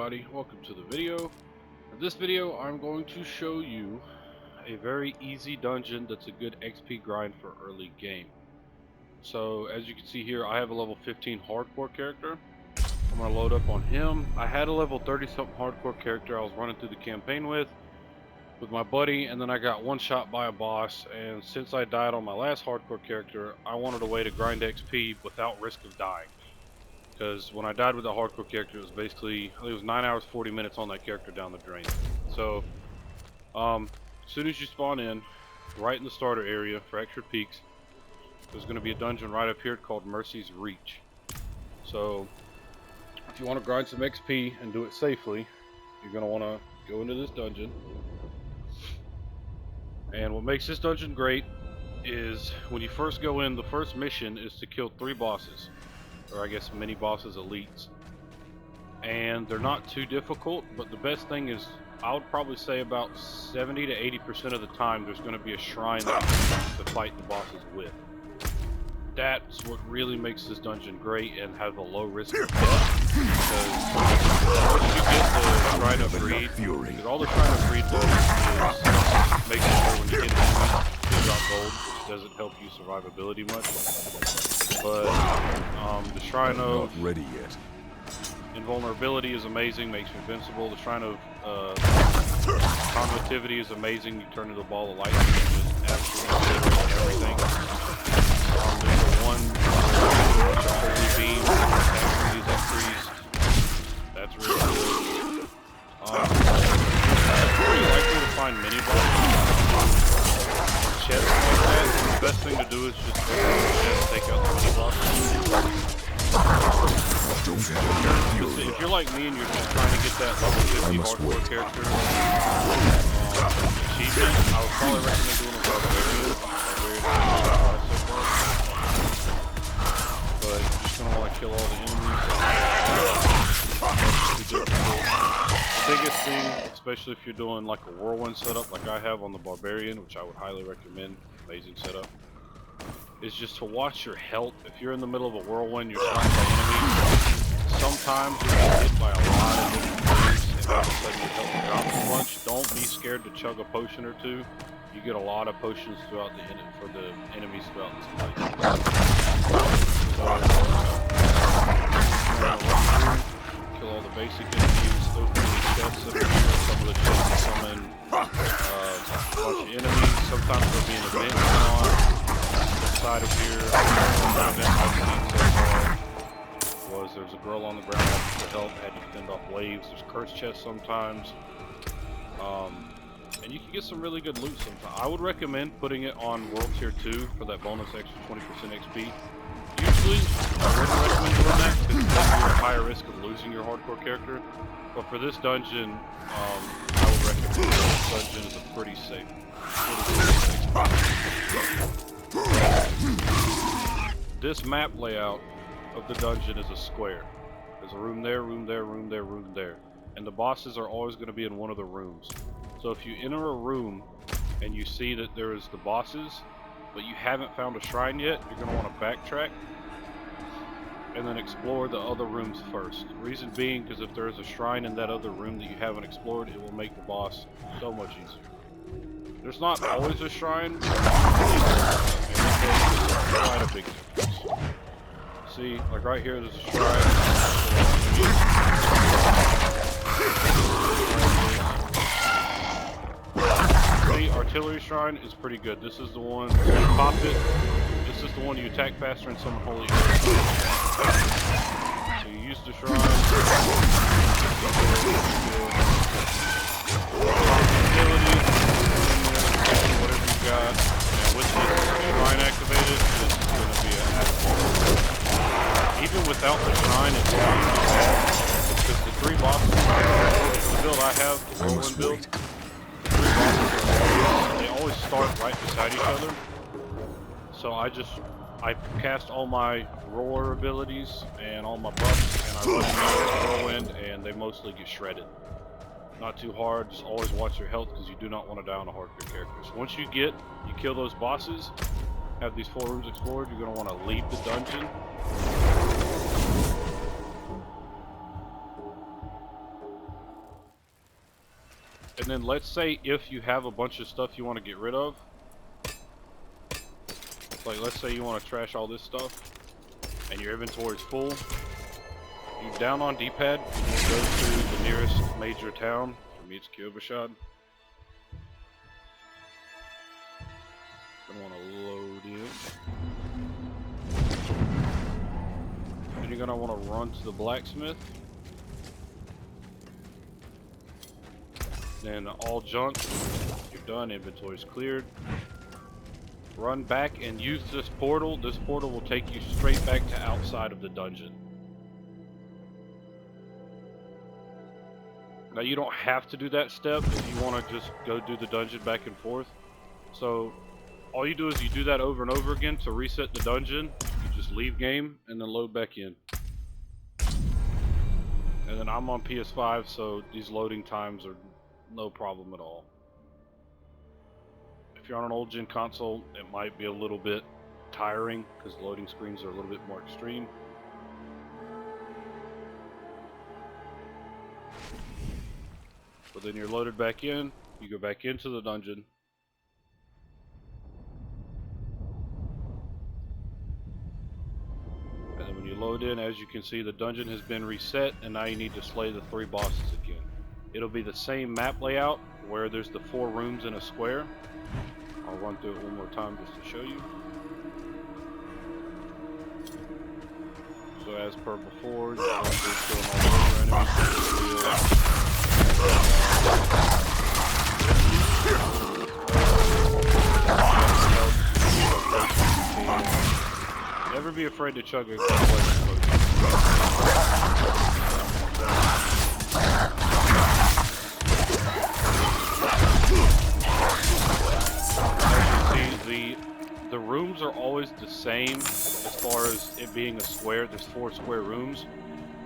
everybody, welcome to the video. In this video I'm going to show you a very easy dungeon that's a good XP grind for early game. So as you can see here, I have a level 15 hardcore character. I'm going to load up on him. I had a level 30 something hardcore character I was running through the campaign with my buddy, and then I got one shot by a boss, and since I died on my last hardcore character, I wanted a way to grind XP without risk of dying. Because when I died with the hardcore character, it was basically, I think it was 9 hours 40 minutes on that character down the drain. So, as soon as you spawn in, right in the starter area, Fractured Peaks, there's going to be a dungeon right up here called Mercy's Reach. So, if you want to grind some XP and do it safely, you're going to want to go into this dungeon. And what makes this dungeon great is when you first go in, the first mission is to kill 3 bosses. Or I guess mini bosses, elites, and they're not too difficult, but the best thing is I would probably say about 70 to 80% of the time there's going to be a shrine that you to fight the bosses with. That's what really makes this dungeon great and have a low risk of death, because once you get the Shrine of Greed, because all the Shrine of Greed does is make sure when you hit enemies you drop gold, which doesn't help you survivability much. But the Shrine of ready yet. Invulnerability is amazing, makes you invincible. The Shrine of Conductivity is amazing. You turn into a ball of lightning and just absolutely obliterate everything. There's the one Holy Beam attacks these increased. That's really good. It's pretty likely to find mini bosses. Chests like that, the best thing to do is just open the chest, take out the mini bosses. If you're like me and you're just trying to get that level 50 hardcore character achievement, I would probably recommend doing a Barbarian. But you're just going to want to kill all the enemies. The biggest thing, especially if you're doing like a whirlwind setup like I have on the Barbarian, which I would highly recommend, amazing setup, is just to watch your health. If you're in the middle of a whirlwind, you're shot by enemies, sometimes you get hit by a lot of different things and all of a sudden your health drops a bunch. Don't be scared to chug a potion or two. You get a lot of potions throughout for the enemies throughout this place. Kill all the basic enemies, open the chests up here. Some of the chests come in a bunch of enemies. Sometimes there'll be an event going on the side of here. One event I've seen so far was there's a girl on the ground asking for help, had to fend off waves. There's curse chests sometimes. And you can get some really good loot sometimes. I would recommend putting it on World Tier 2 for that bonus extra 20% XP. Usually, I wouldn't recommend doing that because you're at a higher risk of losing your hardcore character. But for this dungeon, I would recommend this dungeon is a pretty safe. This map layout of the dungeon is a square. There's a room there, room there, room there, room there. And the bosses are always going to be in one of the rooms. So if you enter a room and you see that there is the bosses, but you haven't found a shrine yet, you're going to want to backtrack and then explore the other rooms first. The reason being, because if there is a shrine in that other room that you haven't explored, it will make the boss so much easier. There's not always a shrine, but it's quite a big difference. See, like right here, there's a shrine. The artillery shrine is pretty good. This is the one, when you pop it, this is the one you attack faster and summon holy arrows. So you use the shrine, whatever you got, and with this shrine activated, this is going to be an absolute. Even without the shrine, it's not too bad, because the 3 bosses, the build I have, the whirlwind build, they always start right beside each other. So I cast all my roar abilities and all my buffs, and I run into whirlwind, and they mostly get shredded. Not too hard, just always watch your health because you do not want to die on a hardcore character. So once you kill those bosses, have these 4 rooms explored, you're going to want to leave the dungeon. And then let's say if you have a bunch of stuff you want to get rid of, like let's say you want to trash all this stuff and your inventory is full, you down on D-pad, you go to the nearest major town. For me it's Kyovashad. Gonna want to load in. Then you're gonna want to run to the blacksmith. Then all junk, you're done, inventory's cleared. Run back and use this portal. This portal will take you straight back to outside of the dungeon. Now you don't have to do that step if you want to just go do the dungeon back and forth. So all you do is you do that over and over again to reset the dungeon. You just leave game and then load back in. And then I'm on PS5, so these loading times are no problem at all. If you're on an old gen console, it might be a little bit tiring because loading screens are a little bit more extreme. But then you're loaded back in, you go back into the dungeon. And then when you load in, as you can see, the dungeon has been reset, and now you need to slay the 3 bosses again. It'll be the same map layout where there's the 4 rooms in a square. I'll run through it one more time just to show you. So as per before, you're going through killing all the enemies. Never be afraid to chug a The rooms are always the same as far as it being a square. There's 4 square rooms.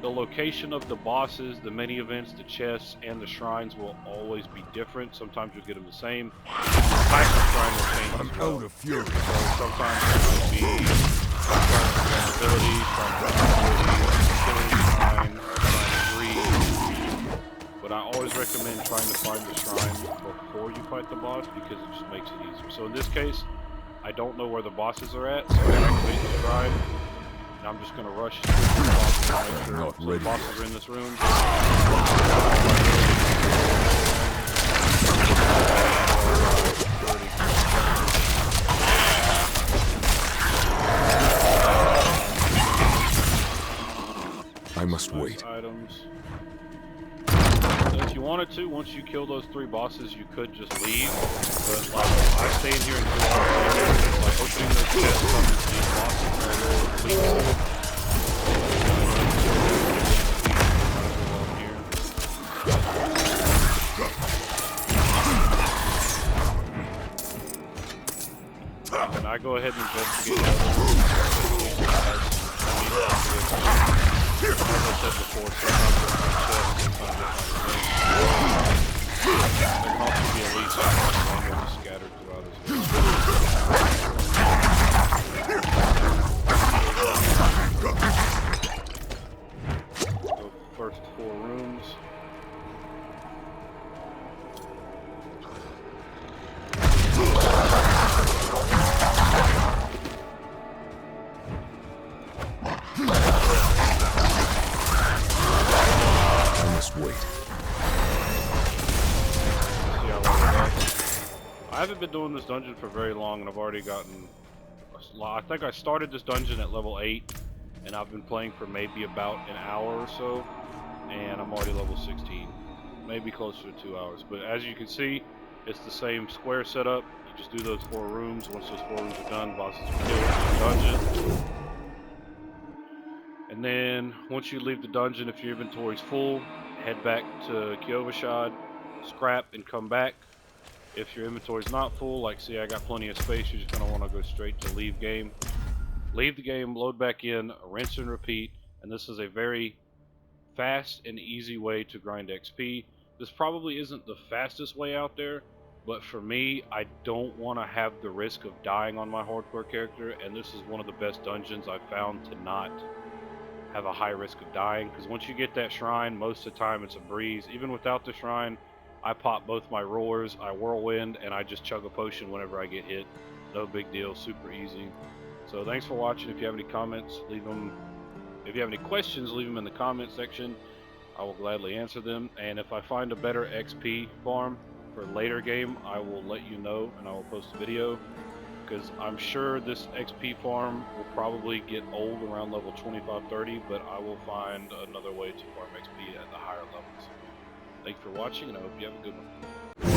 The location of the bosses, the mini events, the chests, and the shrines will always be different. Sometimes you'll get them the same. The type of shrine will change as well. Out of fury. So sometimes it might be abilities, shrine, but I always recommend trying to find the shrine before you fight the boss because it just makes it easier. So in this case, I don't know where the bosses are at, so I activate the shrine. And I'm just going to rush to the bosses to make sure the bosses are in this room. I must wait. Items. So if you wanted to, once you kill those 3 bosses, you could just leave. But like, I stay in here until I'm like opening those chests on these bosses are a little weak. And I go ahead and investigate as I said before, there can also be elites randomly scattered throughout as well. So first 4 rooms. Wait. I haven't been doing this dungeon for very long, and I've already gotten. I think I started this dungeon at level 8, and I've been playing for maybe about an hour or so, and I'm already level 16, maybe closer to 2 hours. But as you can see, it's the same square setup. You just do those 4 rooms. Once those 4 rooms are done, bosses are killed in the dungeon. And then once you leave the dungeon, if your inventory's full, head back to Kyovashad, scrap, and come back. If your inventory's not full, like see I got plenty of space, you're just going to want to go straight to leave game. Leave the game, load back in, rinse and repeat, and this is a very fast and easy way to grind XP. This probably isn't the fastest way out there, but for me, I don't want to have the risk of dying on my hardcore character, and this is one of the best dungeons I've found to not have a high risk of dying, because once you get that shrine, most of the time it's a breeze. Even without the shrine, I pop both my roars, I whirlwind, and I just chug a potion whenever I get hit. No big deal, super easy. So thanks for watching. If you have any comments, leave them. If you have any questions, leave them in the comment section. I will gladly answer them. And if I find a better XP farm for a later game, I will let you know and I will post a video. Because I'm sure this XP farm will probably get old around level 25-30, but I will find another way to farm XP at the higher levels. Thanks for watching, and I hope you have a good one.